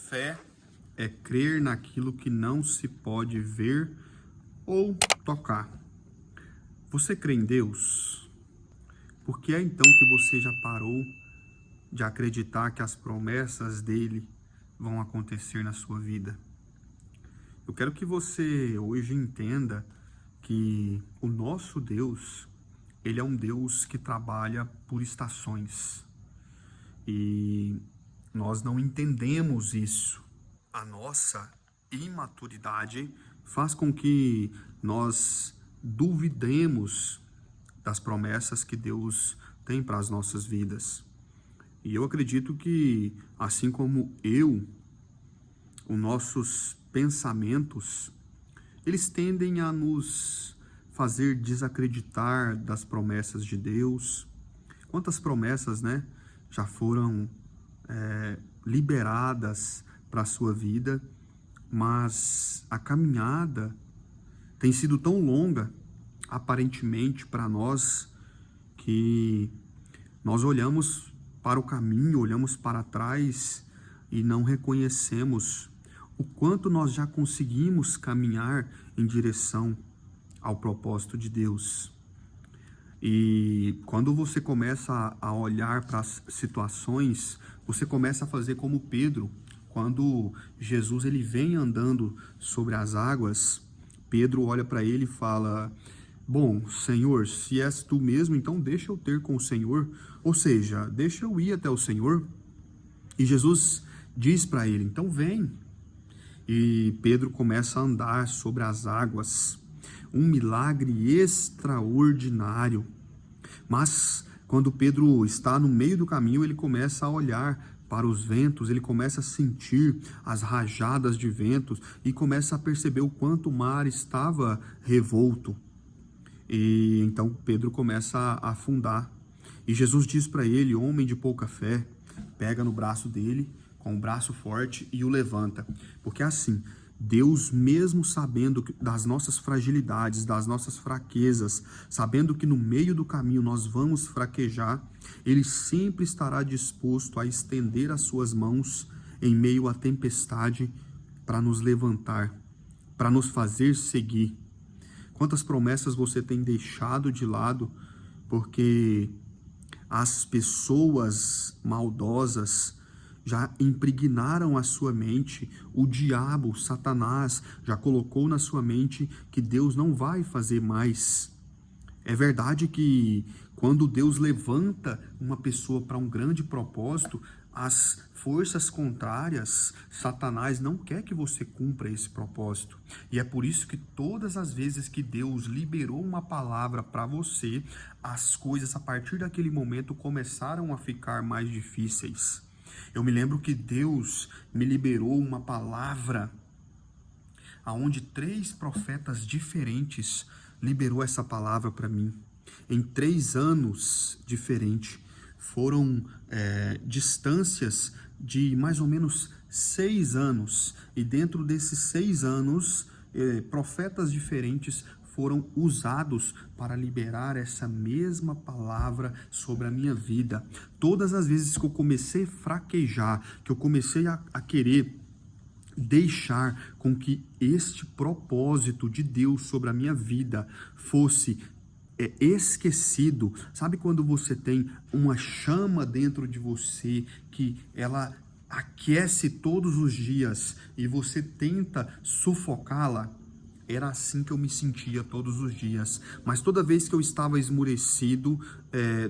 Fé é crer naquilo que não se pode ver ou tocar. Você crê em Deus? Por que é então que você já parou de acreditar que as promessas dele vão acontecer na sua vida? Eu quero que você hoje entenda que o nosso Deus, ele é um Deus que trabalha por estações. E nós não entendemos isso. A nossa imaturidade faz com que nós duvidemos das promessas que Deus tem para as nossas vidas. E eu acredito que, assim como os nossos pensamentos, eles tendem a nos fazer desacreditar das promessas de Deus. Quantas promessas, já foram liberadas para a sua vida, mas a caminhada tem sido tão longa, aparentemente, para nós, que nós olhamos para o caminho, olhamos para trás e não reconhecemos o quanto nós já conseguimos caminhar em direção ao propósito de Deus. E quando você começa a olhar para as situações, você começa a fazer como Pedro. Quando Jesus ele vem andando sobre as águas, Pedro olha para ele e fala: bom, Senhor, se és tu mesmo, então deixa eu ter com o Senhor, ou seja, deixa eu ir até o Senhor. E Jesus diz para ele: então vem. E Pedro começa a andar sobre as águas, um milagre extraordinário. Mas quando Pedro está no meio do caminho, ele começa a olhar para os ventos, ele começa a sentir as rajadas de ventos e começa a perceber o quanto o mar estava revolto. E então Pedro começa a afundar. E Jesus diz para ele: homem de pouca fé, pega no braço dele, com o braço forte, e o levanta. Porque assim, Deus, mesmo sabendo das nossas fragilidades, das nossas fraquezas, sabendo que no meio do caminho nós vamos fraquejar, Ele sempre estará disposto a estender as suas mãos em meio à tempestade para nos levantar, para nos fazer seguir. Quantas promessas você tem deixado de lado porque as pessoas maldosas já impregnaram a sua mente, o diabo, Satanás, já colocou na sua mente que Deus não vai fazer mais. É verdade que quando Deus levanta uma pessoa para um grande propósito, as forças contrárias, Satanás não quer que você cumpra esse propósito. E é por isso que todas as vezes que Deus liberou uma palavra para você, as coisas a partir daquele momento começaram a ficar mais difíceis. Eu me lembro que Deus me liberou uma palavra aonde 3 profetas diferentes liberou essa palavra para mim. Em 3 anos diferentes. Foram distâncias de mais ou menos 6 anos. E dentro desses 6 anos, profetas diferentes foram usados para liberar essa mesma palavra sobre a minha vida. Todas as vezes que eu comecei a fraquejar, que eu comecei a querer deixar com que este propósito de Deus sobre a minha vida fosse esquecido. Sabe quando você tem uma chama dentro de você que ela aquece todos os dias e você tenta sufocá-la? Era assim que eu me sentia todos os dias. Mas toda vez que eu estava esmurecido,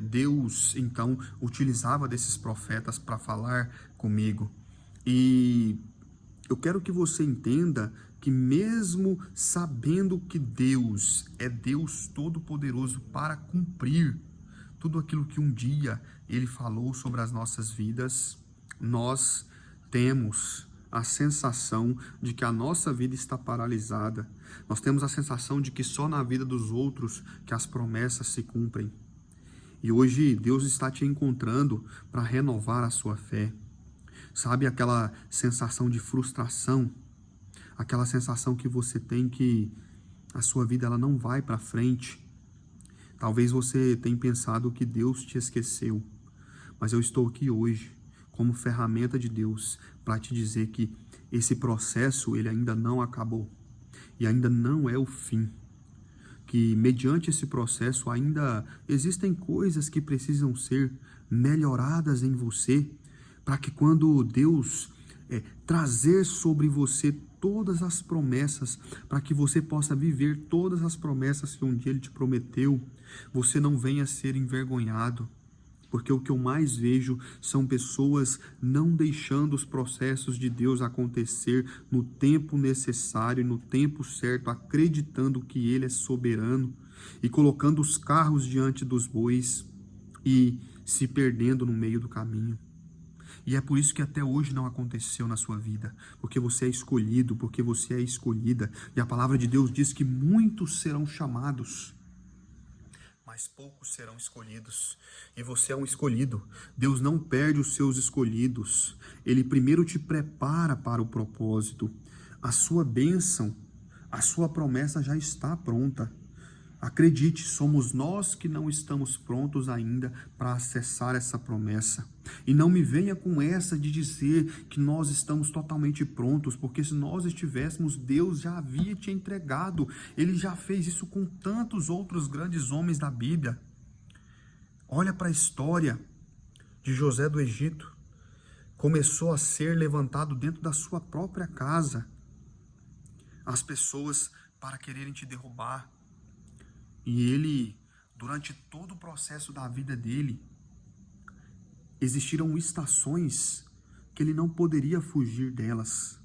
Deus então utilizava desses profetas para falar comigo. E eu quero que você entenda que mesmo sabendo que Deus é Deus Todo-Poderoso para cumprir tudo aquilo que um dia Ele falou sobre as nossas vidas, nós temos a sensação de que a nossa vida está paralisada. Nós temos a sensação de que só na vida dos outros que as promessas se cumprem. E hoje Deus está te encontrando para renovar a sua fé. Sabe aquela sensação de frustração? Aquela sensação que você tem que a sua vida ela não vai para frente. Talvez você tenha pensado que Deus te esqueceu. Mas eu estou aqui hoje como ferramenta de Deus para te dizer que esse processo ele ainda não acabou e ainda não é o fim. Que mediante esse processo ainda existem coisas que precisam ser melhoradas em você, para que quando Deus trazer sobre você todas as promessas, para que você possa viver todas as promessas que um dia Ele te prometeu, você não venha ser envergonhado. Porque o que eu mais vejo são pessoas não deixando os processos de Deus acontecer no tempo necessário, no tempo certo, acreditando que Ele é soberano e colocando os carros diante dos bois e se perdendo no meio do caminho. E é por isso que até hoje não aconteceu na sua vida, porque você é escolhido, porque você é escolhida. E a palavra de Deus diz que muitos serão chamados, mas poucos serão escolhidos. E você é um escolhido. Deus não perde os seus escolhidos. Ele primeiro te prepara para o propósito. A sua bênção, a sua promessa já está pronta. Acredite, somos nós que não estamos prontos ainda para acessar essa promessa. E não me venha com essa de dizer que nós estamos totalmente prontos, porque se nós estivéssemos, Deus já havia te entregado. Ele já fez isso com tantos outros grandes homens da Bíblia. Olha para a história de José do Egito. Começou a ser levantado dentro da sua própria casa. As pessoas para quererem te derrubar. E ele, durante todo o processo da vida dele, existiram estações que ele não poderia fugir delas.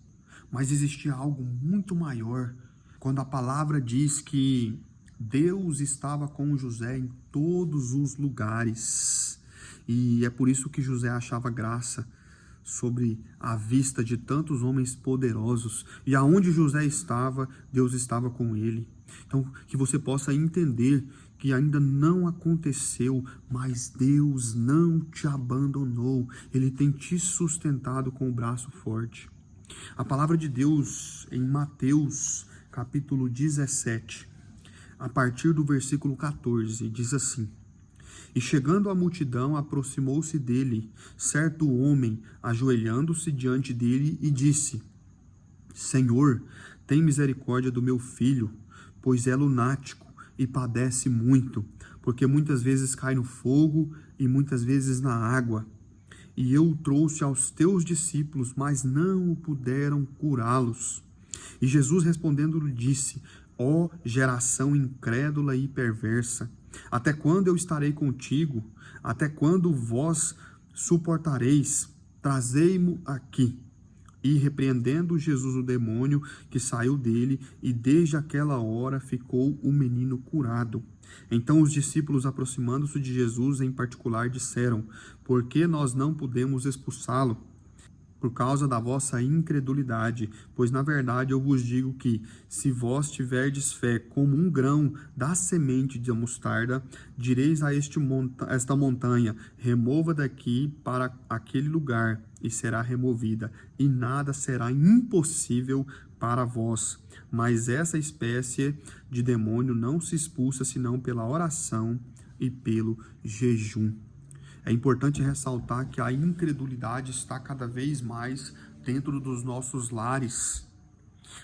Mas existia algo muito maior. Quando a palavra diz que Deus estava com José em todos os lugares. E é por isso que José achava graça sobre a vista de tantos homens poderosos. E aonde José estava, Deus estava com ele. Então, que você possa entender que ainda não aconteceu, mas Deus não te abandonou. Ele tem te sustentado com o braço forte. A palavra de Deus em Mateus, capítulo 17, a partir do versículo 14, diz assim: E chegando a multidão, aproximou-se dele certo homem, ajoelhando-se diante dele, e disse: Senhor, tem misericórdia do meu filho, pois é lunático e padece muito, porque muitas vezes cai no fogo e muitas vezes na água. E eu o trouxe aos teus discípulos, mas não o puderam curá-los. E Jesus respondendo lhe disse: Ó geração incrédula e perversa, até quando eu estarei contigo? Até quando vós suportareis? Trazei-mo aqui. E repreendendo Jesus o demônio que saiu dele, e desde aquela hora ficou o menino curado. Então os discípulos, aproximando-se de Jesus em particular, disseram: Por que nós não podemos expulsá-lo? Por causa da vossa incredulidade, pois na verdade eu vos digo que, se vós tiverdes fé como um grão da semente de mostarda, direis a esta montanha: remova daqui para aquele lugar, e será removida, e nada será impossível para vós. Mas essa espécie de demônio não se expulsa senão pela oração e pelo jejum. É importante ressaltar que a incredulidade está cada vez mais dentro dos nossos lares.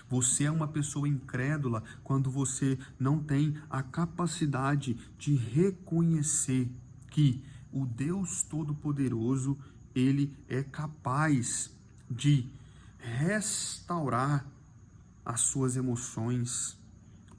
Você é uma pessoa incrédula quando você não tem a capacidade de reconhecer que o Deus Todo-Poderoso, Ele é capaz de restaurar as suas emoções.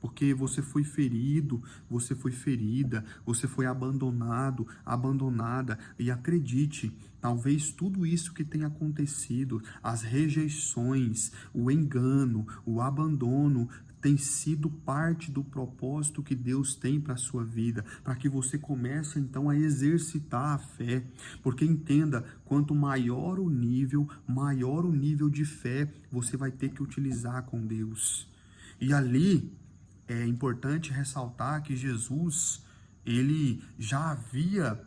Porque você foi ferido, você foi ferida, você foi abandonado, abandonada. E acredite, talvez tudo isso que tem acontecido, as rejeições, o engano, o abandono, tem sido parte do propósito que Deus tem para a sua vida, para que você comece então a exercitar a fé. Porque entenda, quanto maior o nível de fé você vai ter que utilizar com Deus. E ali é importante ressaltar que Jesus, ele já havia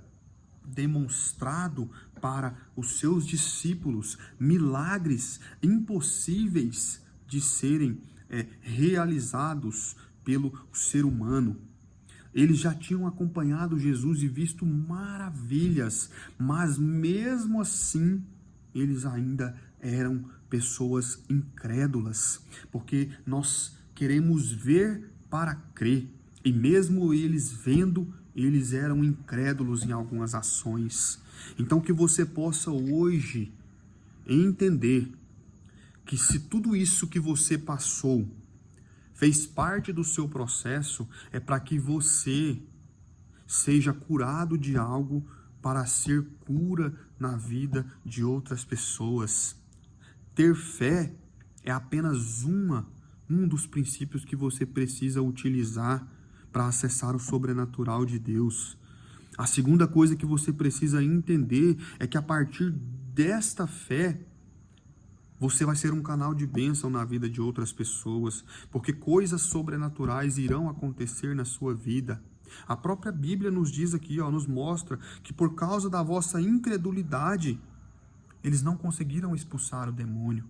demonstrado para os seus discípulos milagres impossíveis de serem realizados pelo ser humano. Eles já tinham acompanhado Jesus e visto maravilhas, mas mesmo assim eles ainda eram pessoas incrédulas, porque nós queremos ver para crer, e mesmo eles vendo, eles eram incrédulos em algumas ações. Então que você possa hoje entender que se tudo isso que você passou fez parte do seu processo, é para que você seja curado de algo para ser cura na vida de outras pessoas. Ter fé é apenas um dos princípios que você precisa utilizar para acessar o sobrenatural de Deus. A segunda coisa que você precisa entender é que a partir desta fé, você vai ser um canal de bênção na vida de outras pessoas, porque coisas sobrenaturais irão acontecer na sua vida. A própria Bíblia nos diz aqui, nos mostra que por causa da vossa incredulidade, eles não conseguiram expulsar o demônio.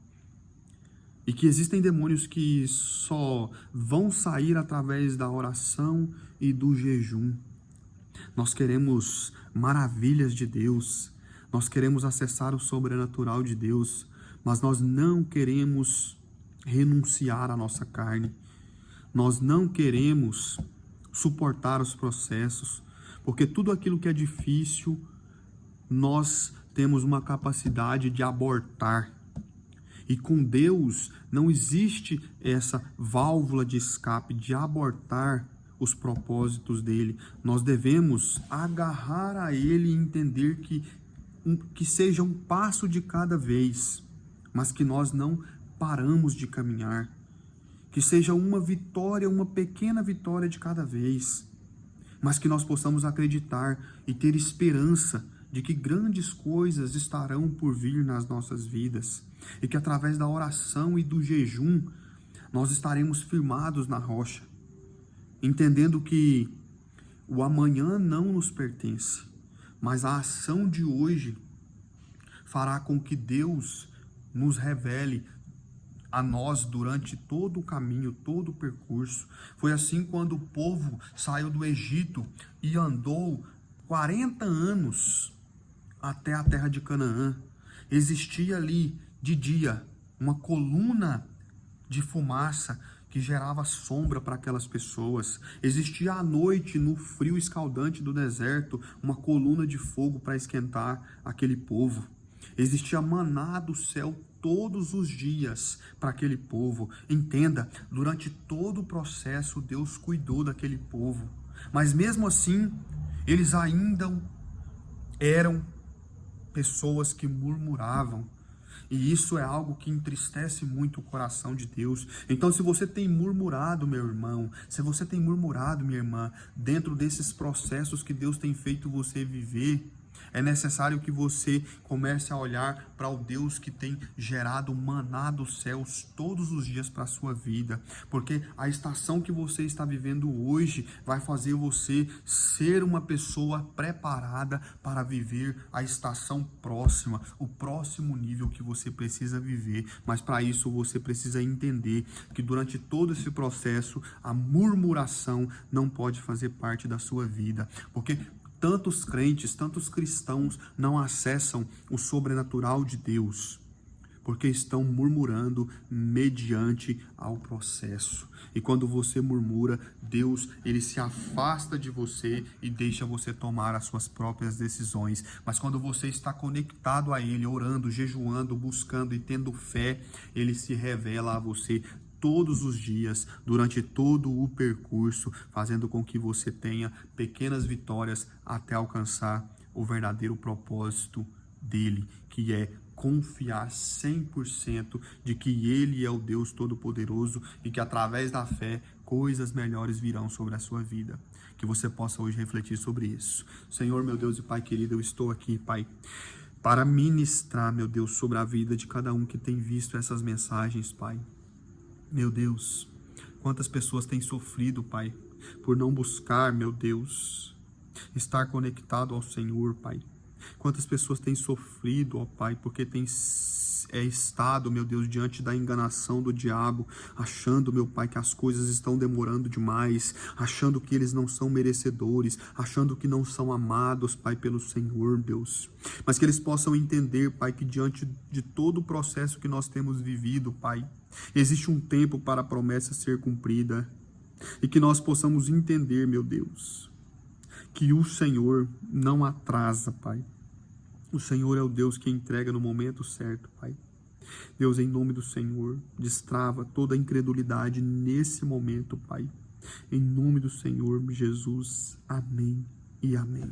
E que existem demônios que só vão sair através da oração e do jejum. Nós queremos maravilhas de Deus, nós queremos acessar o sobrenatural de Deus, mas nós não queremos renunciar à nossa carne, nós não queremos suportar os processos, porque tudo aquilo que é difícil, nós temos uma capacidade de abortar. E com Deus não existe essa válvula de escape, de abortar os propósitos dele. Nós devemos agarrar a ele e entender que seja um passo de cada vez, mas que nós não paramos de caminhar. Que seja uma vitória, uma pequena vitória de cada vez, mas que nós possamos acreditar e ter esperança de que grandes coisas estarão por vir nas nossas vidas, e que através da oração e do jejum, nós estaremos firmados na rocha, entendendo que o amanhã não nos pertence, mas a ação de hoje fará com que Deus nos revele a nós durante todo o caminho, todo o percurso. Foi assim quando o povo saiu do Egito e andou 40 anos até a terra de Canaã. Existia ali de dia uma coluna de fumaça que gerava sombra para aquelas pessoas. Existia à noite, no frio escaldante do deserto, uma coluna de fogo para esquentar aquele povo. Existia maná do céu todos os dias para aquele povo. Entenda, durante todo o processo Deus cuidou daquele povo, mas mesmo assim eles ainda eram pessoas que murmuravam, e isso é algo que entristece muito o coração de Deus. Então, se você tem murmurado, meu irmão, se você tem murmurado, minha irmã, dentro desses processos que Deus tem feito você viver, é necessário que você comece a olhar para o Deus que tem gerado maná dos céus todos os dias para a sua vida, porque a estação que você está vivendo hoje vai fazer você ser uma pessoa preparada para viver a estação próxima, o próximo nível que você precisa viver. Mas para isso você precisa entender que durante todo esse processo a murmuração não pode fazer parte da sua vida, porque tantos crentes, tantos cristãos não acessam o sobrenatural de Deus, porque estão murmurando mediante ao processo. E quando você murmura, Deus, ele se afasta de você e deixa você tomar as suas próprias decisões. Mas quando você está conectado a ele, orando, jejuando, buscando e tendo fé, ele se revela a você todos os dias, durante todo o percurso, fazendo com que você tenha pequenas vitórias até alcançar o verdadeiro propósito dele, que é confiar 100% de que ele é o Deus Todo-Poderoso e que através da fé coisas melhores virão sobre a sua vida. Que você possa hoje refletir sobre isso. Senhor, meu Deus e Pai querido, eu estou aqui, Pai, para ministrar, meu Deus, sobre a vida de cada um que tem visto essas mensagens, Pai. Meu Deus, quantas pessoas têm sofrido, Pai, por não buscar, meu Deus, estar conectado ao Senhor, Pai. Quantas pessoas têm sofrido, ó Pai, porque têm estado, meu Deus, diante da enganação do diabo, achando, meu Pai, que as coisas estão demorando demais, achando que eles não são merecedores, achando que não são amados, Pai, pelo Senhor, Deus. Mas que eles possam entender, Pai, que diante de todo o processo que nós temos vivido, Pai, existe um tempo para a promessa ser cumprida. E que nós possamos entender, meu Deus, que o Senhor não atrasa, Pai. O Senhor é o Deus que entrega no momento certo, Pai. Deus, em nome do Senhor, destrava toda a incredulidade nesse momento, Pai. Em nome do Senhor Jesus. Amém e amém.